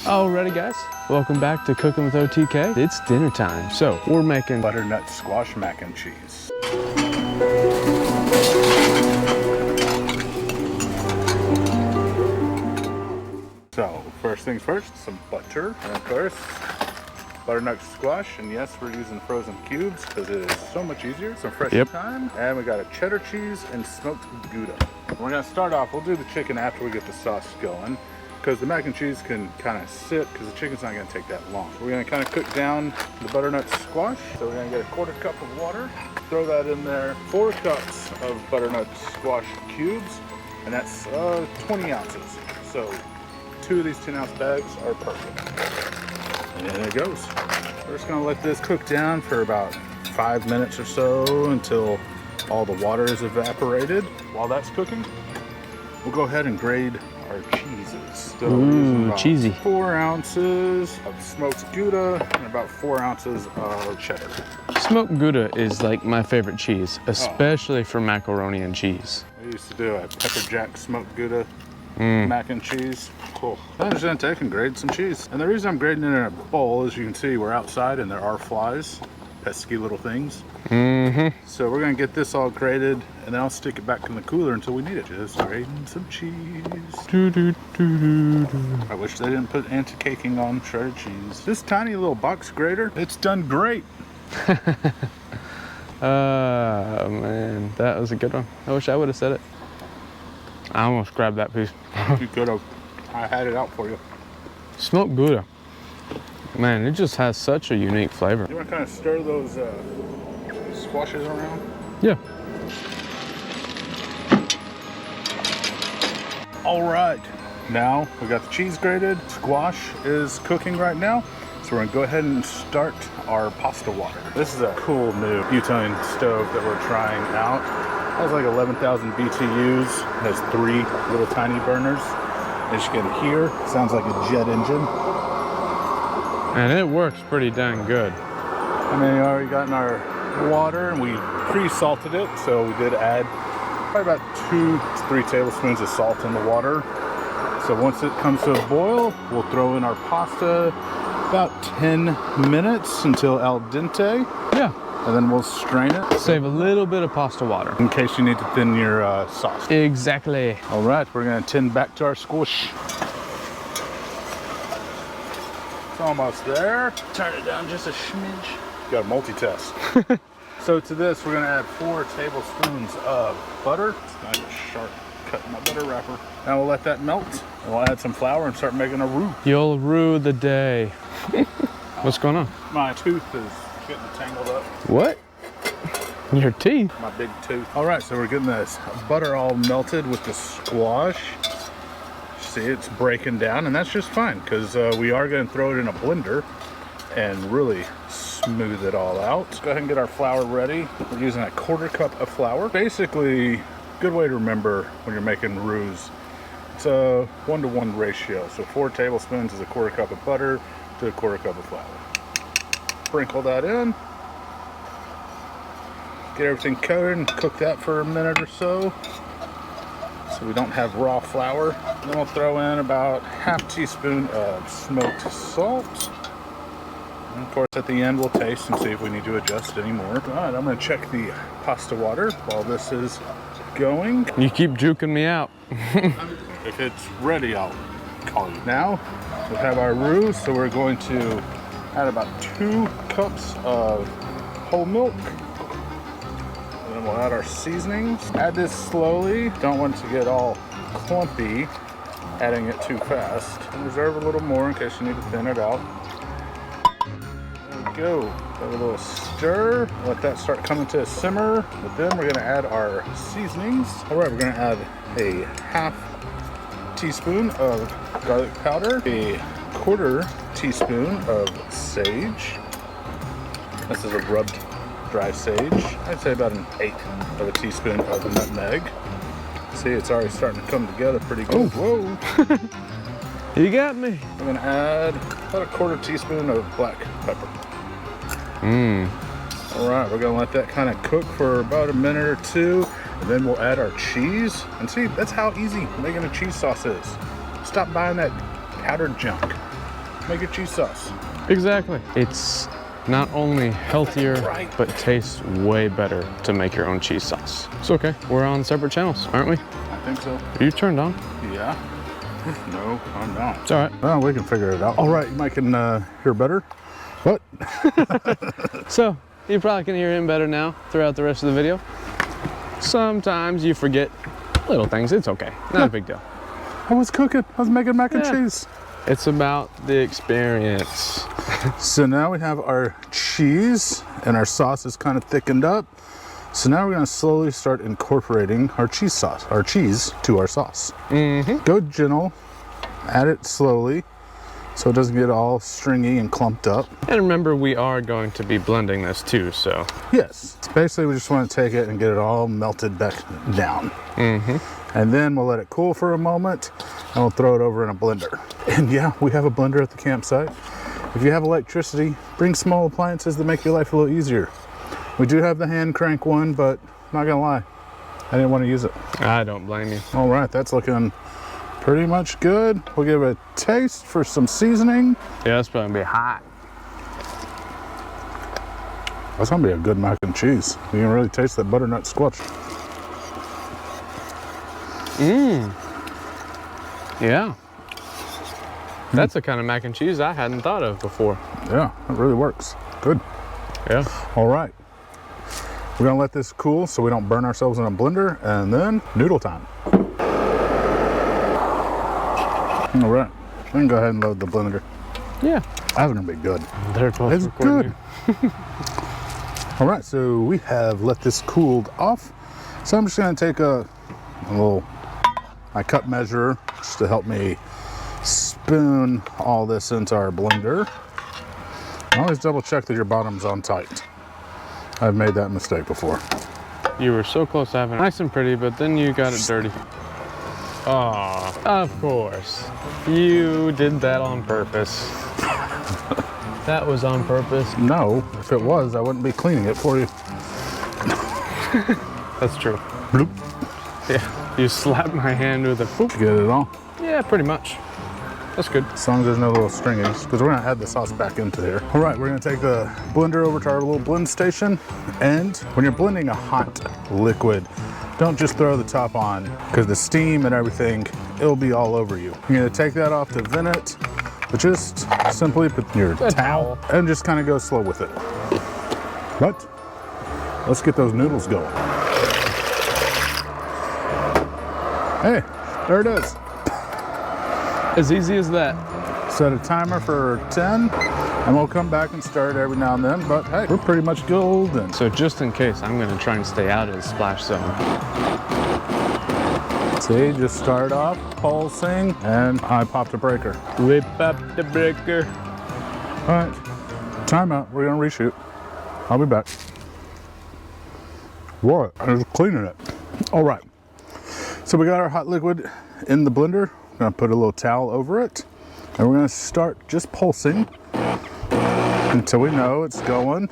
Alrighty guys, welcome back to Cooking with OTK. It's dinner time. So we're making butternut squash mac and cheese. So first things first, some butter, and of course, butternut squash, and yes, we're using frozen cubes because it is so much easier. Some fresh thyme, and we got a cheddar cheese and smoked Gouda. We're gonna start off, we'll do the chicken after we get the sauce going, because the mac and cheese can kind of sit because the chicken's not gonna take that long. We're gonna kind of cook down the butternut squash. So we're gonna get a 1/4 cup of water, throw that in there, 4 cups of butternut squash cubes, and that's 20 ounces. So 2 of these 10-ounce bags are perfect. And there it goes. We're just gonna let this cook down for about 5 minutes or so until all the water is evaporated. While that's cooking, we'll go ahead and grade our cheeses. So ooh, cheesy. 4 ounces of smoked Gouda and about 4 ounces of cheddar. Smoked Gouda is like my favorite cheese, especially for macaroni and cheese. We used to do a pepper jack smoked Gouda mac and cheese. Cool. I'm just gonna take and grade some cheese. And the reason I'm grading it in a bowl is you can see we're outside and there are flies, pesky little things. So we're gonna get this all grated and then I'll stick it back in the cooler until we need it. Just grating some cheese. I wish they didn't put anti-caking on shredded cheese. This tiny little box grater, it's done great. Oh man, that was a good one. I wish I would have said it. I almost grabbed that piece. You could have. I had it out for you. Smoked Gouda. Man, it just has such a unique flavor. You want to kind of stir those squashes around? Yeah. All right. Now we got the cheese grated. Squash is cooking right now. So we're gonna go ahead and start our pasta water. This is a cool new butane stove that we're trying out. It has like 11,000 BTUs. It has 3 little tiny burners. As you can hear, it sounds like a jet engine. And it works pretty dang good. I mean, we already gotten our water and we pre-salted it. So we did add probably about 2 to 3 tablespoons of salt in the water. So once it comes to a boil, we'll throw in our pasta about 10 minutes until al dente. Yeah. And then we'll strain it. Save a little bit of pasta water in case you need to thin your sauce. Exactly. All right, we're gonna tend back to our squish. It's almost there. Turn it down just a smidge. You gotta multitask. So to this, we're gonna add 4 tablespoons of butter. It's nice and sharp cut in my butter wrapper. Now we'll let that melt. And we'll add some flour and start making a roux. You'll rue the day. What's going on? My tooth is getting tangled up. What? Your teeth? My big tooth. All right, so we're getting this butter all melted with the squash. See, it's breaking down, and that's just fine because we are going to throw it in a blender and really smooth it all out. Let's go ahead and get our flour ready. We're using a 1/4 cup of flour. Basically, good way to remember when you're making roux. It's a 1-to-1 ratio. So 4 tablespoons is a 1/4 cup of butter to a 1/4 cup of flour. Sprinkle that in. Get everything coated and cook that for a minute or so we don't have raw flour. Then we'll throw in about 1/2 teaspoon of smoked salt. And of course at the end we'll taste and see if we need to adjust any more. All right, I'm gonna check the pasta water while this is going. You keep juking me out. If it's ready, I'll call you. Now we have our roux, so we're going to add about 2 cups of whole milk. And then we'll add our seasonings. Add this slowly. Don't want it to get all clumpy, adding it too fast. And reserve a little more in case you need to thin it out. There we go. Have a little stir. Let that start coming to a simmer. But then we're gonna add our seasonings. All right, we're gonna add a 1/2 teaspoon of garlic powder, a 1/4 teaspoon of sage. This is a rubbed dry sage. I'd say about 1/8 of a teaspoon of nutmeg. See, it's already starting to come together pretty good. Oh, whoa. You got me. I'm gonna add about a 1/4 teaspoon of black pepper. All right, we're gonna let that kind of cook for about a minute or 2, and then we'll add our cheese. And see, that's how easy making a cheese sauce is. Stop buying that powdered junk. make your cheese sauce. Exactly. It's not only healthier, but tastes way better to make your own cheese sauce. It's okay. We're on separate channels, aren't we? I think so. Are you turned on? Yeah. No, I'm not. It's all right. Well, we can figure it out. All right, you might can hear better. What? So, you probably can hear him better now throughout the rest of the video. Sometimes you forget little things. It's okay. Not a big deal. I was cooking. I was making mac and Yeah. cheese. It's about the experience. So now we have our cheese and our sauce is kind of thickened up. So now we're going to slowly start incorporating our cheese sauce, our cheese to our sauce. Go gentle, add it slowly so it doesn't get all stringy and clumped up. And remember, we are going to be blending this too, so. Yes, it's basically we just want to take it and get it all melted back down. And then we'll let it cool for a moment and we'll throw it over in a blender. And yeah, we have a blender at the campsite. If you have electricity, bring small appliances that make your life a little easier. We do have the hand crank one, but not gonna lie, I didn't want to use it. I don't blame you. All right, that's looking pretty much good. We'll give it a taste for some seasoning. Yeah, it's probably gonna be hot. That's gonna be a good mac and cheese. You can really taste that butternut squash. Yeah. That's the kind of mac and cheese I hadn't thought of before. Yeah, it really works. Good. Yeah. All right. We're gonna let this cool so we don't burn ourselves in a blender, and then noodle time. All right, we can go ahead and load the blender. Yeah. That's gonna be good. They're close It's to recording good. All right, so we have let this cooled off. So I'm just gonna take my cup measure just to help me spoon all this into our blender. Always double check that your bottom's on tight. I've made that mistake before. You were so close to having it nice and pretty, but then you got it dirty. Oh, of course. You did that on purpose. That was on purpose. No, if it was, I wouldn't be cleaning it for you. That's true. Bloop. Yeah, you slapped my hand with a poop. Did you get it all? Yeah, pretty much. That's good. As long as there's no little stringies, because we're gonna add the sauce back into here. All right, we're gonna take the blender over to our little blend station. And when you're blending a hot liquid, don't just throw the top on, because the steam and everything, it'll be all over you. You're gonna take that off to vent it, but just simply put your towel and just kind of go slow with it. But let's get those noodles going. Hey, there it is. As easy as that. Set a timer for 10, and we'll come back and start every now and then, but hey, we're pretty much golden. So just in case, I'm gonna try and stay out of the splash zone. See, just start off pulsing, and I popped a breaker. Whip up the breaker. All right, timeout, we're gonna reshoot. I'll be back. What? I was cleaning it. All right, so we got our hot liquid in the blender. I'm gonna put a little towel over it, and we're gonna start just pulsing until we know it's going.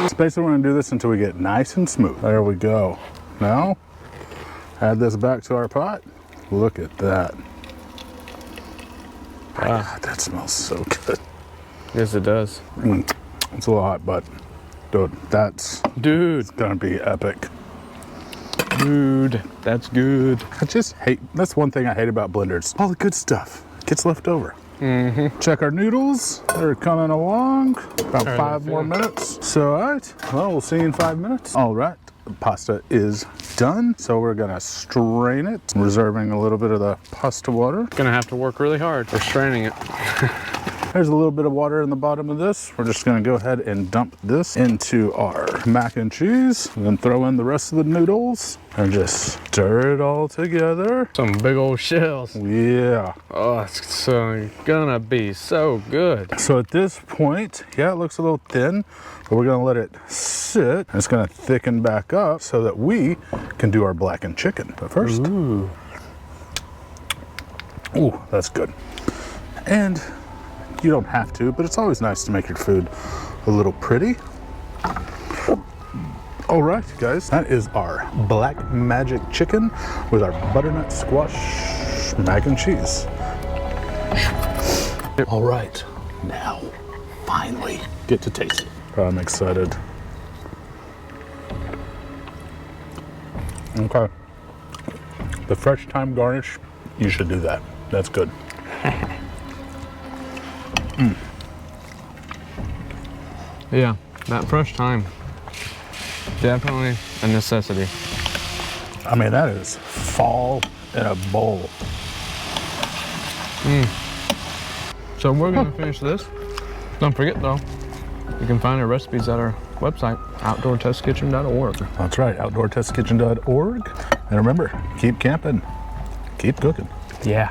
So basically we're gonna do this until we get nice and smooth. There we go. Now, add this back to our pot. Look at that. My God, that smells so good. Yes, it does. It's a little hot, but dude, that's gonna be epic. Dude, that's good. I just hate, that's one thing I hate about blenders. All the good stuff gets left over. Check our noodles. They're coming along. About 5 more minutes. So, all right. Well, we'll see you in 5 minutes. All right. The pasta is done. So we're gonna strain it, reserving a little bit of the pasta water. Gonna have to work really hard for straining it. There's a little bit of water in the bottom of this. We're just gonna go ahead and dump this into our mac and cheese, and then throw in the rest of the noodles and just stir it all together. Some big old shells. Yeah. Oh, it's so gonna be so good. So at this point, yeah, it looks a little thin, but we're gonna let it sit. It's gonna thicken back up so that we can do our blackened chicken. But first, ooh, that's good. And you don't have to, but it's always nice to make your food a little pretty. All right, guys, that is our black magic chicken with our butternut squash mac and cheese. All right, now, finally, get to taste it. I'm excited. Okay. The fresh thyme garnish, you should do that. That's good. Yeah, that fresh thyme, definitely a necessity. I mean, that is fall in a bowl. So we're gonna finish this. Don't forget though, you can find our recipes at our website, outdoortestkitchen.org. That's right, outdoortestkitchen.org. And remember, keep camping, keep cooking. Yeah.